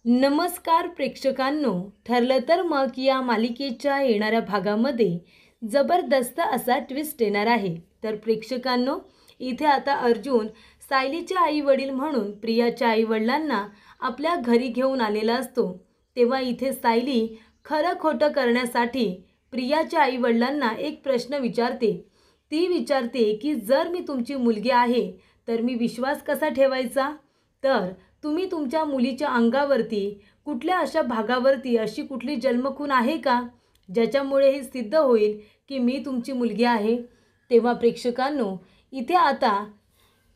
नमस्कार प्रेक्षकांनो, ठरलं तर मग या मालिकेच्या येणाऱ्या भागामध्ये जबरदस्त असा ट्विस्ट येणार आहे। तर प्रेक्षकांनो, इथे आता अर्जुन सायलीचे आई वडील म्हणून प्रियाच्या आई वडिलांना आपल्या घरी घेऊन आलेला असतो। तेव्हा इथे सायली खरं खोटं करण्यासाठी प्रियाच्या आई वडिलांना एक प्रश्न विचारते। ती विचारते की जर मी तुमची मुलगी आहे तर मी विश्वास कसा ठेवायचा। तर तुम्ही तुमच्या मुलीच्या अंगावरती कुठल्या अशा भागावरती अशी कुठली जन्मखून आहे का ज्याच्यामुळे हे सिद्ध होईल की मी तुमची मुलगी आहे। तेव्हा प्रेक्षकांनो, इथे आता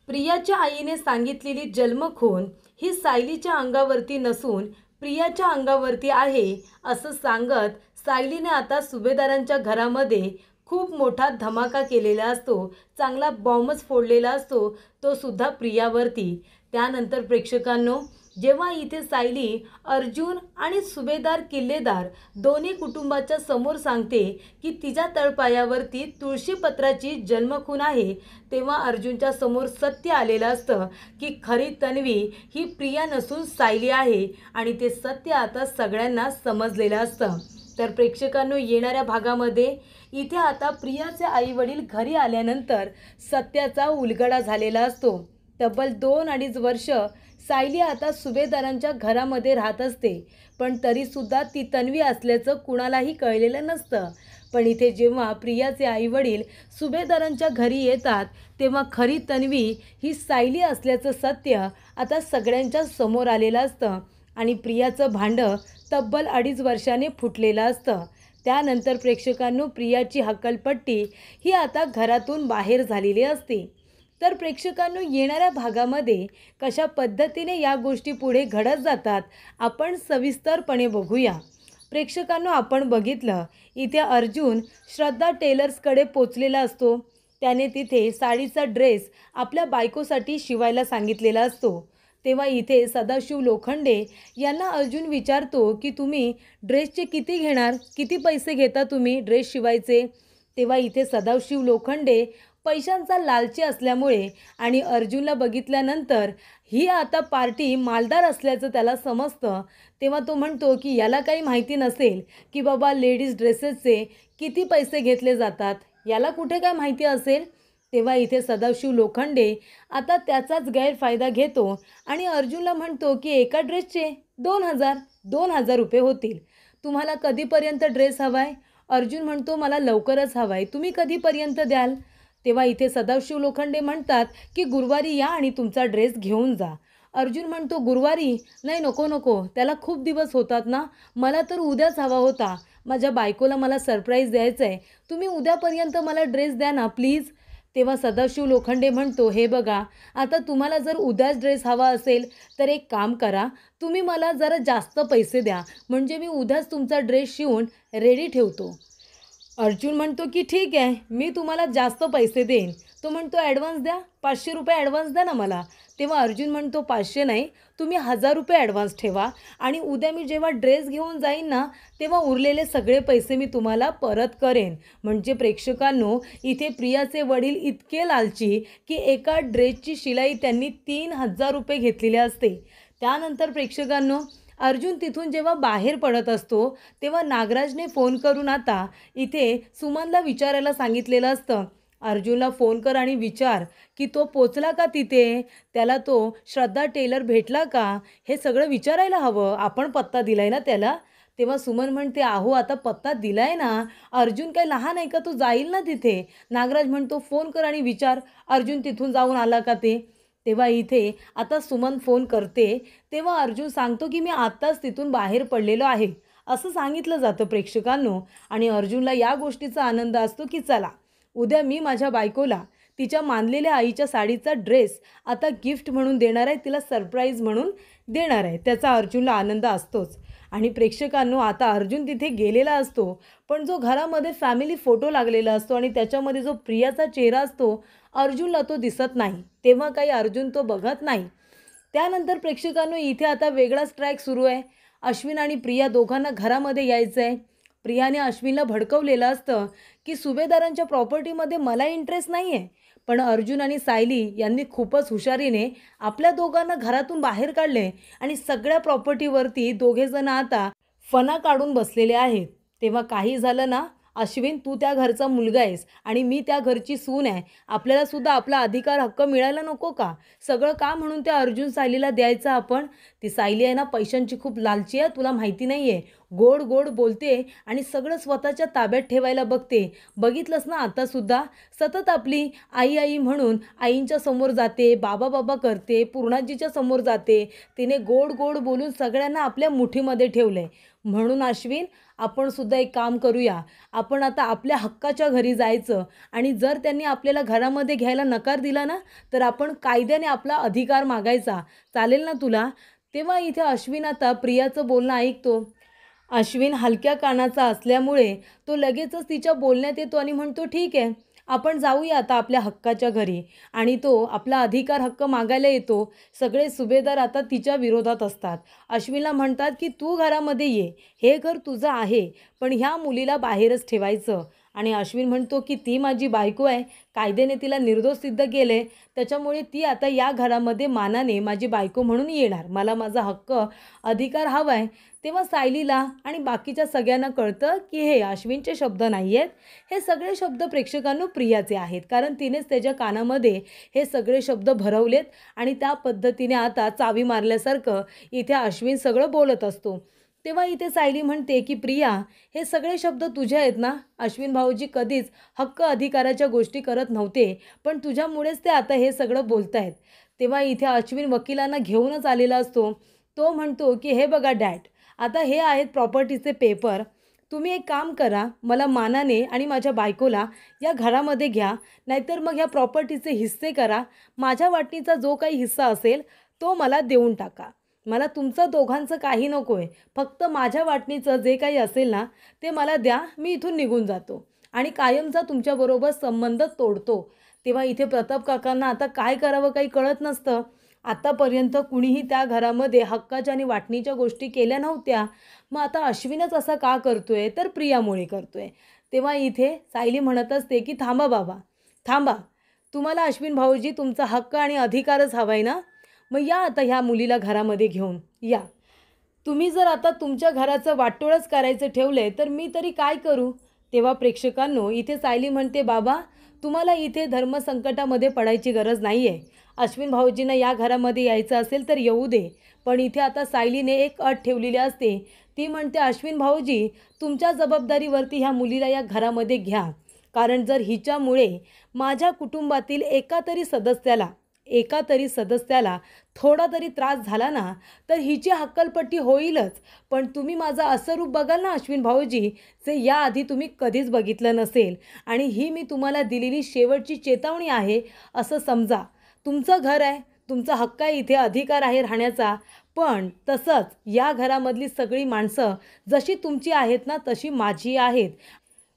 प्रियाच्या आईने सांगितलेली जन्मखून ही सायलीच्या अंगावरती नसून प्रियाच्या अंगावरती आहे असं सांगत सायलीने आता सुभेदारांच्या घरामध्ये खूप मोठा धमाका केलेला असतो। चांगला बॉम्बच फोडलेला असतो, तो सुद्धा प्रियावरती। त्यानंतर प्रेक्षकांनो, जेव्हा इथे सायली अर्जुन आणि सुभेदार किल्लेदार दोन्ही कुटुंबाच्या समोर सांगते की तिच्या तळपायावरती तुळशीपत्राची जन्मखून आहे, तेव्हा अर्जुनच्या समोर सत्य आलेलं असतं की खरी तन्वी ही प्रिया नसून सायली आहे आणि ते सत्य आता सगळ्यांना समजलेलं असतं। तर प्रेक्षकांनो, येणाऱ्या भागामध्ये इथे आता प्रियाचे आई वडील घरी आल्यानंतर सत्याचा उलगडा झालेला असतो। तब्बल 2-2.5 वर्ष सायली आता सुभेदारांच्या घरामध्ये राहत असते, पण तरीसुद्धा ती तन्वी असल्याचं कुणालाही कळलेलं नसतं। पण इथे जेव्हा प्रियाचे आईवडील सुभेदारांच्या घरी येतात तेव्हा खरी तन्वी ही सायली असल्याचं सत्य आता सगळ्यांच्या समोर आलेलं असतं आणि प्रियाचं भांडं तब्बल 2.5 वर्षाने फुटलेलं असतं। त्यानंतर प्रेक्षकांनो, प्रियाची हक्कलपट्टी ही आता घरातून बाहेर झालेली असते। तर प्रेक्षकांनो, येणाऱ्या भागामध्ये कशा पद्धतीने या गोष्टी पुढे घडत जातात आपण सविस्तरपणे बघूया। प्रेक्षकांनो, आपण बघितलं इथे अर्जुन श्रद्धा टेलर्सकडे पोचलेला असतो। त्याने तिथे साडीचा ड्रेस आपल्या बायकोसाठी शिवायला सांगितलेला असतो। तेव्हा इथे सदाशिव लोखंडे यांना अर्जुन विचारतो की तुम्ही ड्रेसचे किती घेणार, किती पैसे घेता तुम्ही ड्रेस शिवायचे। तेव्हा इथे सदाशिव लोखंडे पैशांचा लालची असल्यामुळे आणि अर्जुनला बघितल्यानंतर ही आता पार्टी मालदार असल्याचं त्याला समजतं, तेव्हा तो म्हणतो की याला काही माहिती नसेल की बाबा लेडीज ड्रेसेसचे किती पैसे घेतले जातात, याला कुठे काय माहिती असेल। तेव्हा इथे सदाशिव लोखंडे आता त्याचाच गैरफायदा घेतो आणि अर्जुनला म्हणतो की एका ड्रेसचे 2,000 रुपये होतील, तुम्हाला कधीपर्यंत ड्रेस हवाय। अर्जुन म्हणतो मला लवकरच हवाय, तुम्ही कधीपर्यंत द्याल। तेव्हा इथे सदाशिव लोखंडे म्हणतात की गुरुवारी या आणि तुमचा ड्रेस घेऊन जा। अर्जुन म्हणतो गुरुवारी नाही, नको नको, त्याला खूप दिवस होतात ना, मला तर उद्याच हवा होता, माझ्या बायकोला मला सरप्राईज द्यायचं आहे, तुम्ही उद्यापर्यंत मला ड्रेस द्या ना प्लीज। तेव्हा सदाशिव लोखंडे म्हणतो हे बघा, आता तुम्हाला जर उद्याच ड्रेस हवा असेल तर एक काम करा, तुम्ही मला जरा जास्त पैसे द्या, म्हणजे मी उद्याच तुमचा ड्रेस शिवून रेडी ठेवतो। अर्जुन म्हणतो की ठीक आहे, मी तुम्हाला जास्त पैसे देईन। तो म्हणतो ॲडव्हान्स द्या, 500 रुपये ॲडव्हान्स द्या ना मला। तेव्हा अर्जुन म्हणतो 500 नाही, तुम्ही 1000 रुपये ॲडव्हान्स ठेवा आणि उद्या मी जेव्हा ड्रेस घेऊन जाईन ना तेव्हा उरलेले सगळे पैसे मी तुम्हाला परत करेन। म्हणजे प्रेक्षकांनो, इथे प्रियाचे वडील इतके लालची की एका ड्रेसची शिलाई त्यांनी 3000 रुपये घेतलेले असते। त्यानंतर प्रेक्षकांनो, अर्जुन तिथून जेव्हा बाहेर पडत असतो तेव्हा नागराजने फोन करून आता इथे सुमनला विचारायला सांगितलेलं असतं, अर्जुनला फोन कर आणि विचार की तो पोचला का तिथे, त्याला तो श्रद्धा टेलर भेटला का, हे सगळं विचारायला हवं, आपण पत्ता दिलाय ना त्याला। तेव्हा सुमन म्हणते अहो आता पत्ता दिलाय ना, अर्जुन काही लहान आहे का, तो जाईल ना तिथे। नागराज म्हणतो फोन कर आणि विचार अर्जुन तिथून जाऊन आला का ते। तेव्हा इथे आता सुमन फोन करते तेव्हा अर्जुन सांगतो की मी आत्ताच तिथून बाहेर पडलेलो आहे असं सांगितलं जातं प्रेक्षकांनो। आणि अर्जुनला या गोष्टीचा आनंद असतो की चला उद्या मी माझ्या बायकोला तिच्या मानलेल्या आईच्या साडीचा ड्रेस आता गिफ्ट म्हणून देणार आहे, तिला सरप्राईज म्हणून देणार आहे, त्याचा अर्जुनला आनंद असतोच। आणि प्रेक्षकांनो, आता अर्जुन तिथे गेलेला असतो पण जो घरामध्ये फॅमिली फोटो लागलेला असतो आणि त्याच्यामध्ये जो प्रियाचा चेहरा असतो अर्जुनला तो दिसत नाही, तेव्हा काही अर्जुन तो बघत नाही। त्यानंतर प्रेक्षकांनो, इथे आता वेगळा स्ट्राईक सुरू आहे। अश्विन आणि प्रिया दोघांना घरामध्ये यायचं आहे। प्रियाने अश्विनला भडकवलेलं असतं की सुभेदारांच्या प्रॉपर्टीमध्ये मला इंटरेस्ट नाही आहे, पण अर्जुन आणि सायली यांनी खूपच हुशारीने आपल्या दोघांना घरातून बाहेर काढले आणि सगळ्या प्रॉपर्टीवरती दोघेजण आता फणा काढून बसलेले आहेत. तेव्हा काही झालं ना, अश्विन तू त्या घरचा मुलगा आहेस आणि मी त्या घरची सून आहे. आपल्याला सुद्धा आपला अधिकार हक्क मिळायला नको का? सगळं का म्हणून त्या अर्जुन सायलीला द्यायचं आपण? ती सायली आहे ना पैशांची खूप लालची आहे, तुला माहिती नाही आहे. गोड गोड बोलते आणि सगळं स्वतःच्या ताब्यात ठेवायला बघते. बघितलंस ना आतासुद्धा सतत आपली आई आई म्हणून आईंच्या समोर जाते, बाबा बाबा करते, पूर्णाजीच्या समोर जाते. तिने गोड गोड बोलून सगळ्यांना आपल्या मुठीमध्ये ठेवलं आहे. म्हणून अश्विन आपण सुद्धा एक काम करूया. आपण आता आपल्या हक्काच्या घरी जायचं आणि जर त्यांनी आपल्याला घरामध्ये घ्यायला नकार दिला ना, तर आपण कायद्याने आपला अधिकार मागायचा. चालेल ना तुला? तेव्हा इथे अश्विन आता प्रियाचं बोलणं ऐकतो. अश्विन हलक्या कानाचा असल्यामुळे तो लगेचच तिच्या बोलण्यात येतो आणि म्हणतो ठीक आहे, आपण जाऊया आता आपल्या हक्काच्या घरी. आणि तो आपला अधिकार हक्क मागायला येतो. सगळे सुभेदार आता तिच्या विरोधात असतात. अश्विनला म्हणतात की तू घरामध्ये ये, हे घर तुझं आहे, पण ह्या मुलीला बाहेरच ठेवायचं. आणि अश्विन म्हणतो की ती माझी बायको आहे, कायद्याने तिला निर्दोष सिद्ध केले, त्याच्यामुळे ती आता या घरामध्ये मानाने माझी बायको म्हणून येणार. मला माझा हक्क अधिकार हवा आहे. तेव्हा सायलीला आणि बाकीच्या सगळ्यांना कळतं की हे अश्विनचे शब्द नाही आहेत, हे सगळे शब्द प्रेक्षकांनो प्रियाचे आहेत. कारण तिनेच त्याच्या कानामध्ये हे सगळे शब्द भरवलेत आणि त्या पद्धतीने आता चावी मारल्यासारखं इथे अश्विन सगळं बोलत असतो. तेव्हा इथे सायली म्हणते की प्रिया, हे सगळे शब्द तुझे आहेत ना? अश्विन भाऊजी कधीच हक्क अधिकाराच्या गोष्टी करत नव्हते, पण तुझ्यामुळेच ते आता हे सगळं बोलत आहेत. तेव्हा इथे अश्विन वकिलांना घेऊनच आलेला असतो. तो म्हणतो की हे बघा डॅड, आता हे आहेत प्रॉपर्टीचे पेपर. तुम्ही एक काम करा, मला मानाने आणि माझ्या बायकोला या घरामध्ये घ्या, नाहीतर मग ह्या प्रॉपर्टीचे हिस्से करा. माझ्या वाटणीचा जो काही हिस्सा असेल तो मला देऊन टाका. मला तुमचं दोघांचं काही नको आहे, फक्त माझ्या वाटणीचं जे काही असेल ना ते मला द्या. मी इथून निघून जातो आणि कायमचा तुमच्याबरोबर संबंध तोडतो. तेव्हा इथे प्रताप काकांना आता काय करावं काही कळत नसतं. आतापर्यंत कुणीही त्या घरामध्ये हक्काच्या आणि वाटणीच्या गोष्टी केल्या नव्हत्या. मग आता अश्विनच असा का करतोय? तर प्रियामुळे करतोय. तेव्हा इथे सायली म्हणत असते की थांबा बाबा, थांबा. तुम्हाला अश्विन भाऊजी तुमचा हक्क आणि अधिकारच हवाय ना? मग या आता ह्या मुलीला घरामध्ये घेऊन या. तुम्ही जर आता तुमच्या घराचं वाटोळच करायचं ठेवलंय तर मी तरी काय करू? तेव्हा प्रेक्षकांनो इथे सायली म्हणते बाबा, तुम्हाला इथे धर्मसंकटामध्ये पडायची गरज नाही आहे. अश्विन भाऊजींना या घरामध्ये यायचं असेल तर येऊ दे. पण इथे आता सायलीने एक अट ठेवलेली असते. ती म्हणते अश्विन भाऊजी, तुमच्या जबाबदारीवरती ह्या मुलीला या घरामध्ये घ्या. कारण जर हिच्यामुळे माझ्या कुटुंबातील एका तरी सदस्याला थोडा तरी त्रास झाला ना, तर हिची हक्कलपट्टी होईलच. पण तुम्ही माझं असं रूप बघाल ना अश्विन भाऊजी, जे याआधी तुम्ही कधीच बघितलं नसेल. आणि ही मी तुम्हाला दिलेली शेवटची चेतावणी आहे असं समजा. तुमचं घर आहे, तुमचा हक्क आहे, इथे अधिकार आहे राहण्याचा. पण तसंच या घरामधली सगळी माणसं जशी तुमची आहेत ना तशी माझी आहेत.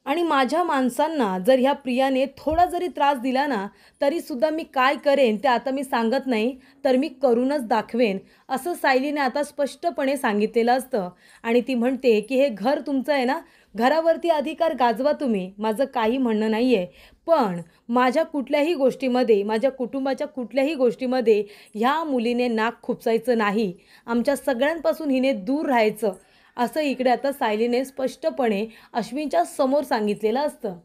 आणि माझ्या माणसांना जर ह्या प्रियाने थोडा जरी त्रास दिला ना, तरीसुद्धा मी काय करेन ते आता मी सांगत नाही, तर मी करूनच दाखवेन, असं सायलीने आता स्पष्टपणे सांगितलेलं असतं. आणि ती म्हणते की हे घर तुमचं आहे ना, घरावरती अधिकार गाजवा तुम्ही, माझं काही म्हणणं नाही आहे. पण माझ्या कुठल्याही गोष्टीमध्ये, माझ्या कुटुंबाच्या कुठल्याही गोष्टीमध्ये ह्या मुलीने नाक खुपसायचं नाही. आमच्या सगळ्यांपासून हिने दूर राहायचं, असं इकडे आता सायलीने स्पष्टपणे अश्विनच्या समोर सांगितलेलं असतं.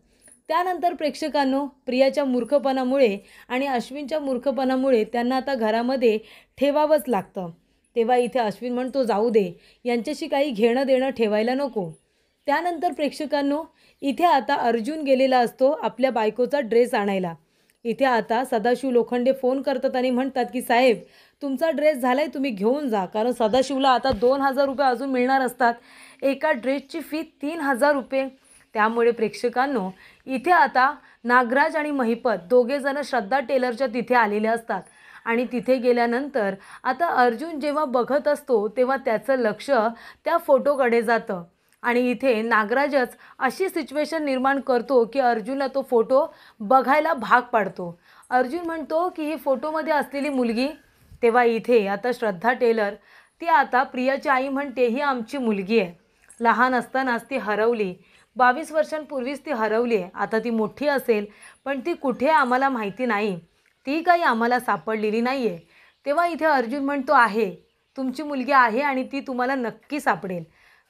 त्यानंतर प्रेक्षकांनो प्रियाच्या मूर्खपणामुळे आणि अश्विनच्या मूर्खपणामुळे त्यांना आता घरामध्ये ठेवावंच लागतं. तेव्हा इथे अश्विन म्हणतो जाऊ दे, यांच्याशी काही घेणं देणं ठेवायला नको. त्यानंतर प्रेक्षकांनो इथे आता अर्जुन गेलेला असतो आपल्या बायकोचा ड्रेस आणायला. इथे आता सदाशिव लोखंडे फोन करतात आणि म्हणतात की साहेब, तुमचा ड्रेस झाला आहे, तुम्ही घेऊन जा. कारण सदाशिवला आता 2,000 रुपये अजून मिळणार असतात. एका ड्रेसची फी 3,000 रुपये. त्यामुळे प्रेक्षकांनो इथे आता नागराज आणि महिपत दोघेजणं श्रद्धा टेलरच्या तिथे आलेले असतात. आणि तिथे गेल्यानंतर आता अर्जुन जेव्हा बघत असतो तेव्हा त्याचं लक्ष त्या फोटोकडे जातं. आणि इथे नागराजच अशी सिच्युएशन निर्माण करतो की अर्जुनला तो फोटो बघायला भाग पाडतो. अर्जुन म्हणतो की ही फोटोमध्ये असलेली मुलगी. तेव्हा इथे आता श्रद्धा टेलर ती आता प्रियाची आई म्हणते ही आमची मुलगी आहे, लहान असतानाच ती हरवली. 22 वर्षांपूर्वीच ती हरवली आहे. आता ती मोठी असेल, पण ती कुठे आहे आम्हाला माहिती नाही. ती काही आम्हाला सापडलेली नाही आहे. तेव्हा इथे अर्जुन म्हणतो, आहे, तुमची मुलगी आहे आणि ती तुम्हाला नक्की सापडेल.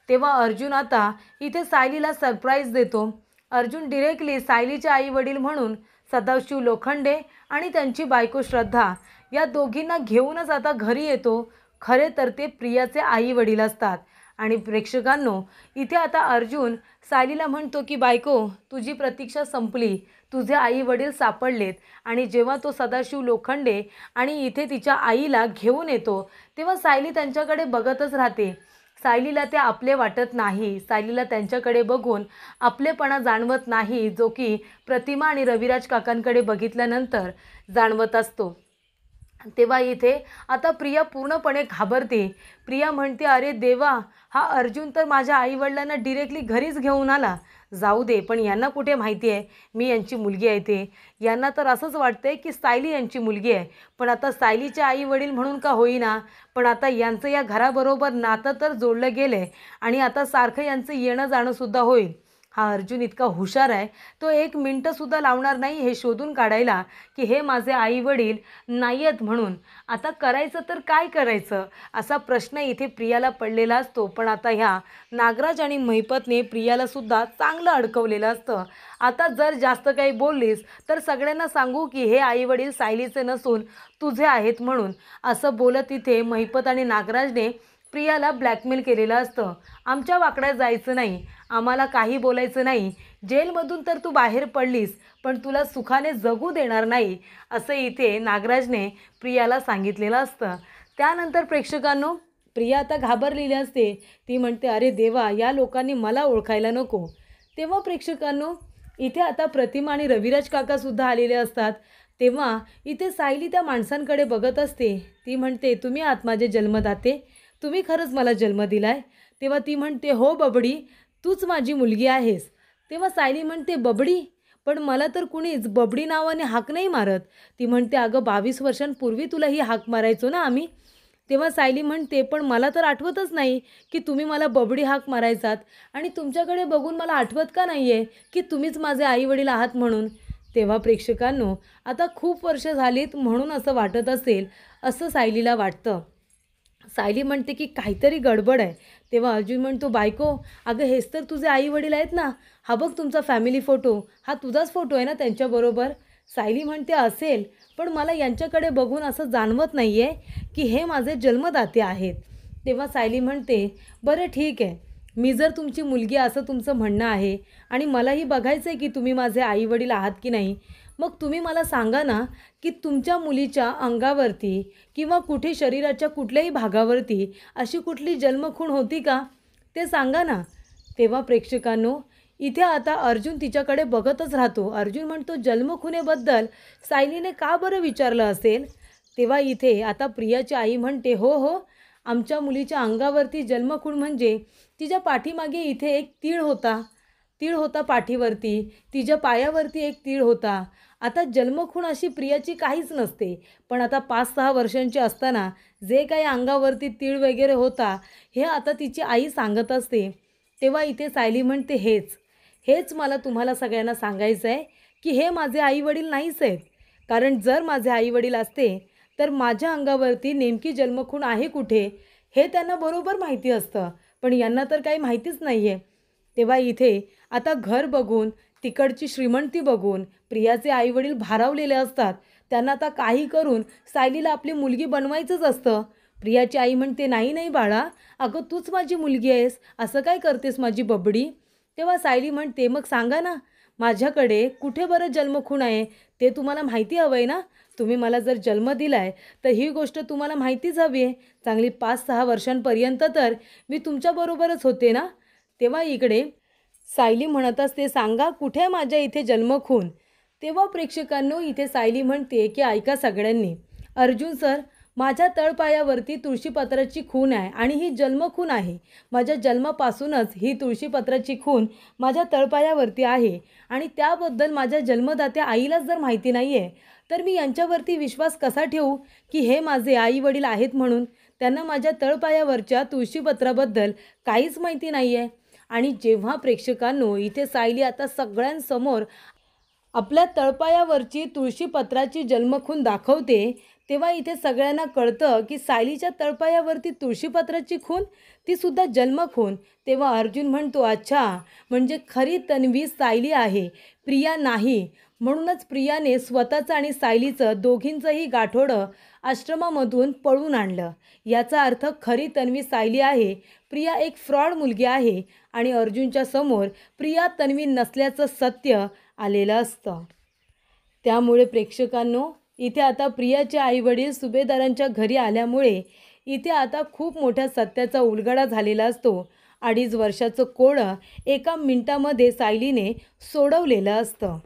तेव्हा अर्जुन आता इथे सायलीला सरप्राईज देतो. अर्जुन डिरेक्टली सायलीचे आई वडील म्हणून सदाशिव लोखंडे आणि त्यांची बायको श्रद्धा या दोघींना घेऊनच आता घरी येतो. खरे तर ते प्रियाचे आई वडील असतात. आणि प्रेक्षकांनो, इथे आता अर्जुन सायलीला म्हणतो की बायको, तुझी प्रतीक्षा संपली, तुझे आई वडील सापडलेत. आणि जेव्हा तो सदाशिव लोखंडे आणि इथे तिच्या आईला घेऊन येतो तेव्हा सायली त्यांच्याकडे बघतच राहते. सायलीला ते आपले वाटत नाही. सायलीला त्यांच्याकडे बघून आपलेपणा जाणवत नाही, जो की प्रतिमा आणि रविराज काकांकडे बघितल्यानंतर जाणवत असतो. तेव्हा इथे आता प्रिया पूर्णपणे घाबरते. प्रिया म्हणते, अरे देवा, हा अर्जुन तर माझ्या आईवडिलांना डिरेक्टली घरीच घेऊन आला. जाऊ दे, पण यांना कुठे माहिती आहे मी यांची मुलगी आहे ते. यांना तर असंच वाटतंय की सायली यांची मुलगी आहे. पण आता सायलीचे आई वडील म्हणून का होईना, पण आता यांचं या घराबरोबर नातं तर जोडलं गेलं आहे आणि आता सारखं यांचं येणं जाणंसुद्धा होईल. हा अर्जुन इतका हुशार आहे, तो 1 मिनटंसुद्धा लावणार नाही हे शोधून काढायला की हे माझे आई वडील नाही आहेत म्हणून. आता करायचं तर काय करायचं, असा प्रश्न इथे प्रियाला पडलेला असतो. पण आता ह्या नागराज आणि महिपतने प्रियालासुद्धा चांगलं अडकवलेलं असतं. आता जर जास्त काही बोललीस तर सगळ्यांना सांगू की हे आई वडील सायलीचे नसून तुझे आहेत म्हणून, असं बोलत इथे महिपत आणि नागराजने प्रियाला ब्लॅकमेल केलेलं असतं. आमच्या वाकड्यात जायचं नाही, आम्हाला काही बोलायचं नाही, जेलमधून तर तू बाहेर पडलीस पण तुला सुखाने जगू देणार नाही, असं इथे नागराजने प्रियाला सांगितलेलं असतं. त्यानंतर प्रेक्षकांनो, प्रिया आता घाबरलेली असते. ती म्हणते, अरे देवा, या लोकांनी मला ओळखायला नको. तेव्हा प्रेक्षकांनो, इथे आता प्रतिमा आणि रविराज काकासुद्धा आलेले असतात. तेव्हा इथे सायली त्या माणसांकडे बघत असते. ती म्हणते, तुम्ही आहात माझे जन्मदाते, तुम्ही खरंच मला जन्म दिलाय. तेव्हा ती म्हणते, हो बबडी, तूच माझी मुलगी आहेस. तेव्हा सायली म्हणते, बबडी, पण मला तर कुणीच बबडी नावाने हाक नाही मारत. ती म्हणते, अगं 22 वर्षांपूर्वी तुला ही हाक मारायचो ना आम्ही. तेव्हा सायली म्हणते, पण मला तर आठवतच नाही की तुम्ही मला बबडी हाक मारायचात आणि तुमच्याकडे बघून मला आठवत का नाही आहे की तुम्हीच माझे आईवडील आहात म्हणून. तेव्हा प्रेक्षकांनो, आता खूप वर्ष झालीत म्हणून असं वाटत असेल, असं सायलीला वाटतं. सायली म्हणते की काहीतरी गडबड आहे. तेव्हा अर्जुन म्हणतो, बायको, अगं हेच तर तुझे आई वडील आहेत ना, हा बघ तुमचा फॅमिली फोटो, हा तुझाच फोटो आहे ना त्यांच्याबरोबर. सायली म्हणते, असेल, पण मला यांच्याकडे बघून असं जाणवत नाही आहे की हे माझे जन्मदाते आहेत. तेव्हा सायली म्हणते, बरं ठीक आहे, मी जर तुमची मुलगी असं तुमचं म्हणणं आहे आणि मलाही बघायचं आहे की तुम्ही माझे आई वडील आहात की नाही, मग तुम्ही मला सांगा ना की तुमच्या मुलीच्या अंगावरती किंवा कुठे शरीराच्या कुठल्याही भागावरती अशी कुठली जन्मखूण होती का, ते सांगा ना. तेव्हा प्रेक्षकांनो, इथे आता अर्जुन तिच्याकडे बघतच राहतो. अर्जुन म्हणतो, जन्मखुनेबद्दल सायलीने का बरं विचारलं असेल. तेव्हा इथे आता प्रियाची आई म्हणते, हो हो, आमच्या मुलीच्या अंगावरती जन्मखूण म्हणजे तिच्या पाठीमागे इथे एक तीळ होता पाठीवरती, तिच्या पायावरती एक तीळ होता. आता जन्मखूण अशी प्रियाची काहीच नसते, पण आता 5-6 वर्षांची असताना जे काही अंगावरती तीळ वगैरे होता हे आता तिची आई सांगत असते. तेव्हा इथे सायली म्हणते, हेच मला तुम्हाला सगळ्यांना सांगायचं आहे की हे माझे आईवडील नाहीच आहेत. कारण जर माझे आईवडील असते तर माझ्या अंगावरती नेमकी जन्मखूण आहे कुठे हे त्यांना बरोबर माहिती असतं, पण यांना तर काही माहितीच नाही आहे. तेव्हा इथे आता घर बघून, तिकडची श्रीमंती बघून प्रियाचे आईवडील भारावलेले असतात. त्यांना आता काही करून सायलीला आपली मुलगी बनवायचंच असतं. प्रियाची आई म्हणते, नाही नाही बाळा, अगं तूच माझी मुलगी आहेस, असं काय करतेस माझी बबडी. तेव्हा सायली म्हणते, मग सांगा ना, माझ्याकडे कुठे बरं जन्मखूण आहे ते तुम्हाला माहिती हवं आहे ना. तुम्ही मला जर जन्म दिला आहे तर ही गोष्ट तुम्हाला माहितीच हवी आहे. चांगली 5-6 वर्षांपर्यंत तर मी तुमच्याबरोबरच होते ना. तेव्हा इकडे सायली म्हणत असते, सांगा कुठे माझ्या इथे जन्मखूण. तेव्हा प्रेक्षकांनो, इथे सायली म्हणते की ऐका सगळ्यांनी, अर्जुन सर, माझ्या तळपायावरती तुळशीपत्राची खून आहे आणि ही जन्मखून आहे. माझ्या जन्मापासूनच ही तुळशीपत्राची खून माझ्या तळपायावरती आहे आणि त्याबद्दल माझ्या जन्मदात्या आईलाच जर माहिती नाही आहे तर मी यांच्यावरती विश्वास कसा ठेवू की हे माझे आई वडील आहेत म्हणून. त्यांना माझ्या तळपायावरच्या तुळशीपत्राबद्दल काहीच माहिती नाही आहे आणि जेव्हा प्रेक्षकांनो इथे सायली आता सगळ्यांसमोर आपल्या तळपायावरची तुळशीपत्राची जन्मखून दाखवते, तेव्हा इथे सगळ्यांना कळतं की सायलीच्या तळपायावरती तुळशीपत्राची खून, ती सुद्धा जन्मखून. तेव्हा अर्जुन म्हणतो, अच्छा, म्हणजे खरी तन्वी सायली आहे, प्रिया नाही. म्हणूनच प्रियाने स्वतःचं आणि सायलीचं दोघींचंही गाठोडं आश्रमामधून पळवून आणलं. याचा अर्थ खरी तन्वी सायली आहे, प्रिया एक फ्रॉड मुलगी आहे आणि अर्जुनच्या समोर प्रिया तन्वी नसल्याचं सत्य आलेलं असतं. त्यामुळे प्रेक्षकांनो इथे आता प्रियाचे आईवडील सुभेदारांच्या घरी आल्यामुळे इथे आता खूप मोठ्या सत्याचा उलगडा झालेला असतो. 2.5 वर्षाचं कोडं एका मिनिटामध्ये सायलीने सोडवलेलं असतं.